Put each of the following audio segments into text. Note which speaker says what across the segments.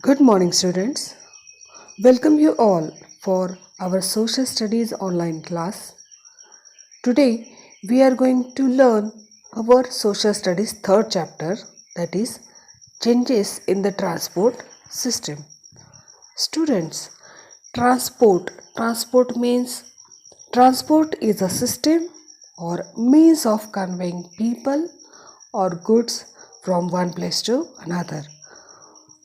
Speaker 1: Good morning, students. Welcome you all for our social studies online class. Today, we are going to learn our social studies third chapter, that is changes in the transport system. Students, transport means transport is a system or means of conveying people or goods from one place to another,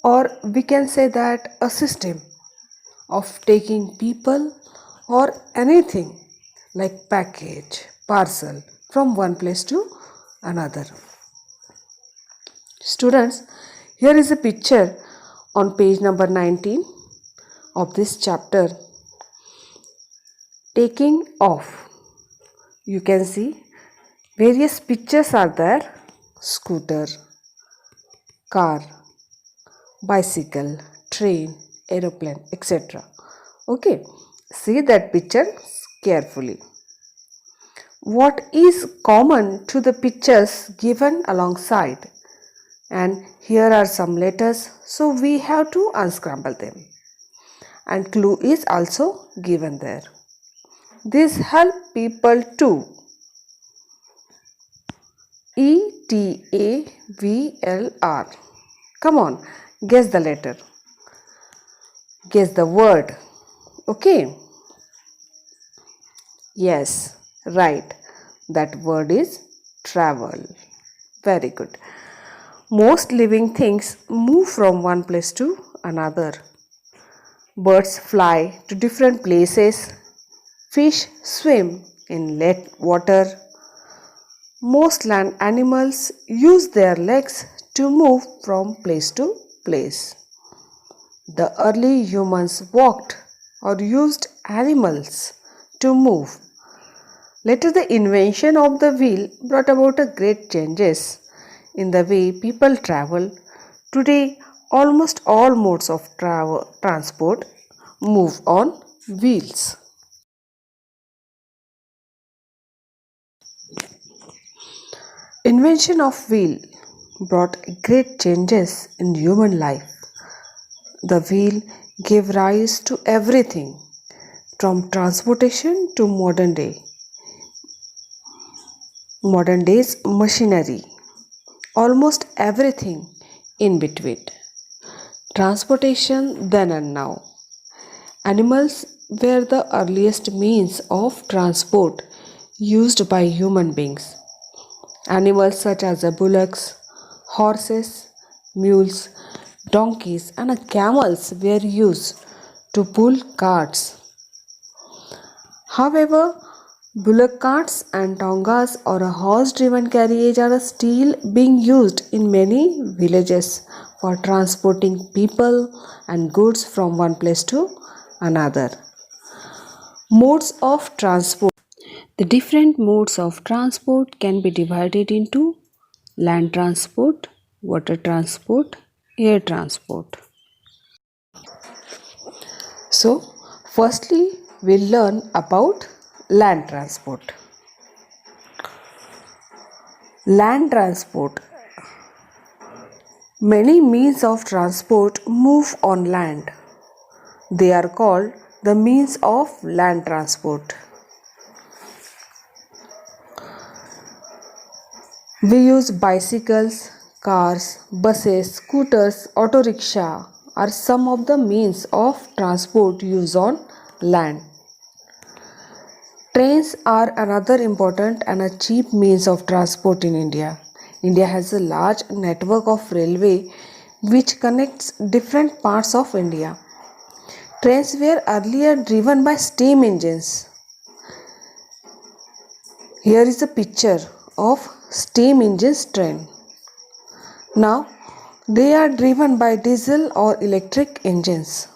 Speaker 1: or we can say that a system of taking people or anything like package, parcel from one place to another. Students, here is a picture on page number 19 of this chapter. Taking off. You can see various pictures are there: scooter, car, bicycle, train, aeroplane, etc. Okay, see that picture carefully. What is common to the pictures given alongside? And here are some letters, so we have to unscramble them. And clue is also given there. This help people to ETAVLR. Come on, guess the letter. Guess the word. Okay. Yes, right. That word is travel. Very good. Most living things move from one place to another. Birds fly to different places. Fish swim in water. Most land animals use their legs to move from place to place. The early humans walked or used animals to move. Later, the invention of the wheel brought about great changes in the way people travel. Today, almost all modes of transport move on wheels. Invention of wheel brought great changes in human life. The wheel gave rise to everything from transportation to modern days machinery, almost everything in between. Transportation then and now. Animals were the earliest means of transport used by human beings. Animals such as bullocks, horses, mules, donkeys, and camels were used to pull carts. However, bullock carts and tongas or a horse-driven carriage are still being used in many villages for transporting people and goods from one place to another. Modes of transport. The different modes of transport can be divided into land transport, water transport, air transport. So, firstly, we'll learn about land transport. Land transport. Many means of transport move on land. They are called the means of land transport. We use bicycles, cars, buses, scooters, auto rickshaw are some of the means of transport used on land. Trains are another important and a cheap means of transport in India. India has a large network of railway which connects different parts of India. Trains were earlier driven by steam engines. Here is a picture of steam engines train. Now they are driven by diesel or electric engines.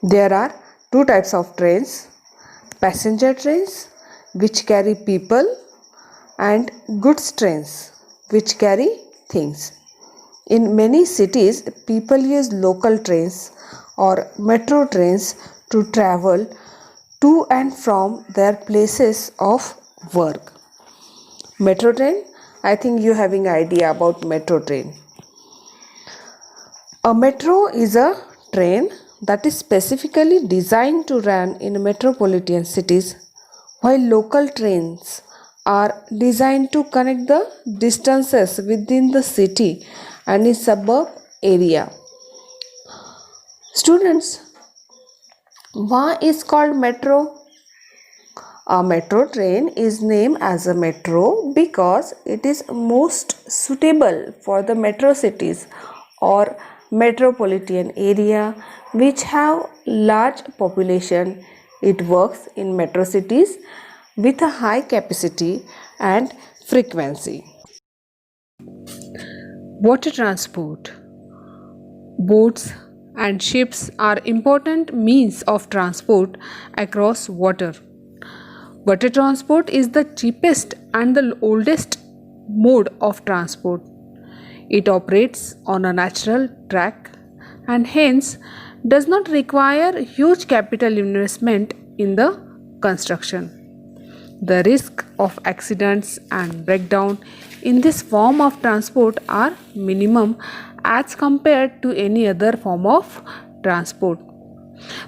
Speaker 1: There are two types of trains: passenger trains which carry people and goods trains which carry things. In many cities, people use local trains or metro trains to travel to and from their places of work. Metro train, I think you having idea about metro train. A metro is a train that is specifically designed to run in metropolitan cities, while local trains are designed to connect the distances within the city and in suburb area. Students, why is called metro? A metro train is named as a metro because it is most suitable for the metro cities or metropolitan area which have large population. It works in metro cities with a high capacity and frequency. Water transport. Boats and ships are important means of transport across water. Water transport is the cheapest and the oldest mode of transport. It operates on a natural track and hence does not require huge capital investment in the construction. The risk of accidents and breakdown in this form of transport are minimum as compared to any other form of transport.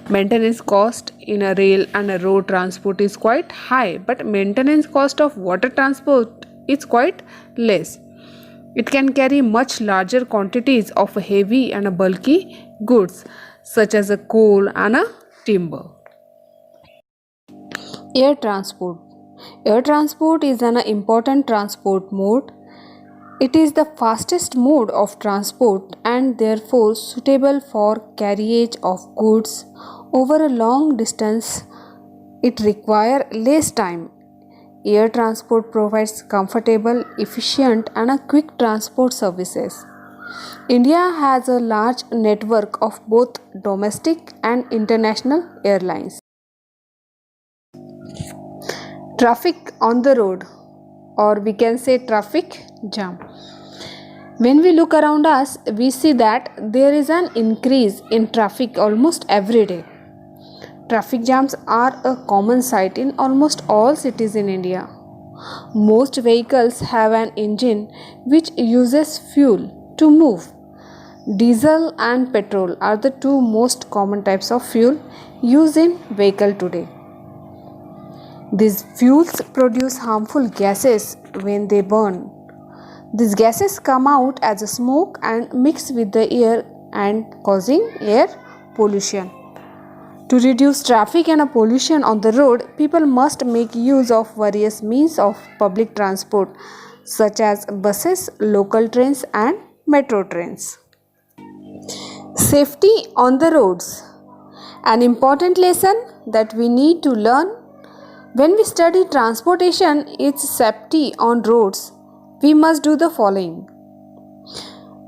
Speaker 1: Maintenance cost in a rail and a road transport is quite high, but maintenance cost of water transport is quite less. It can carry much larger quantities of heavy and bulky goods such as a coal and a timber. Air transport. Air transport is an important transport mode. It is the fastest mode of transport and therefore suitable for carriage of goods over a long distance. It requires less time. Air transport provides comfortable, efficient and a quick transport services. India has a large network of both domestic and international airlines. Traffic on the road, or we can say traffic jam. When we look around us, we see that there is an increase in traffic almost every day. Traffic jams are a common sight in almost all cities in India. Most vehicles have an engine which uses fuel to move. Diesel and petrol are the two most common types of fuel used in vehicle today. These fuels produce harmful gases when they burn. These gases come out as a smoke and mix with the air and causing air pollution. To reduce traffic and pollution on the road, people must make use of various means of public transport such as buses, local trains and metro trains. Safety on the roads. An important lesson that we need to learn when we study transportation is safety on roads. We must do the following: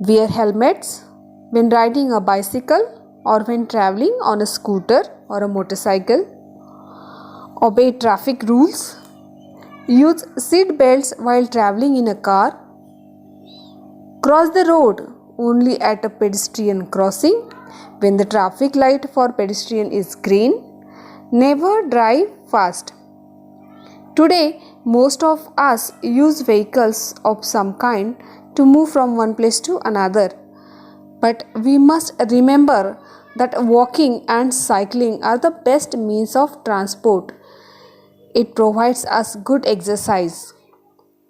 Speaker 1: wear helmets when riding a bicycle or when traveling on a scooter or a motorcycle. Obey traffic rules. Use seat belts while traveling in a car. Cross the road only at a pedestrian crossing when the traffic light for pedestrian is green. Never drive fast. Today, most of us use vehicles of some kind to move from one place to another. But we must remember that walking and cycling are the best means of transport. It provides us good exercise,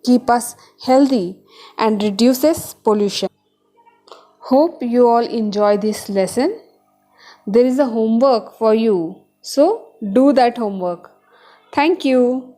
Speaker 1: keep us healthy and reduces pollution. Hope you all enjoy this lesson. There is a homework for you, so do that homework. Thank you.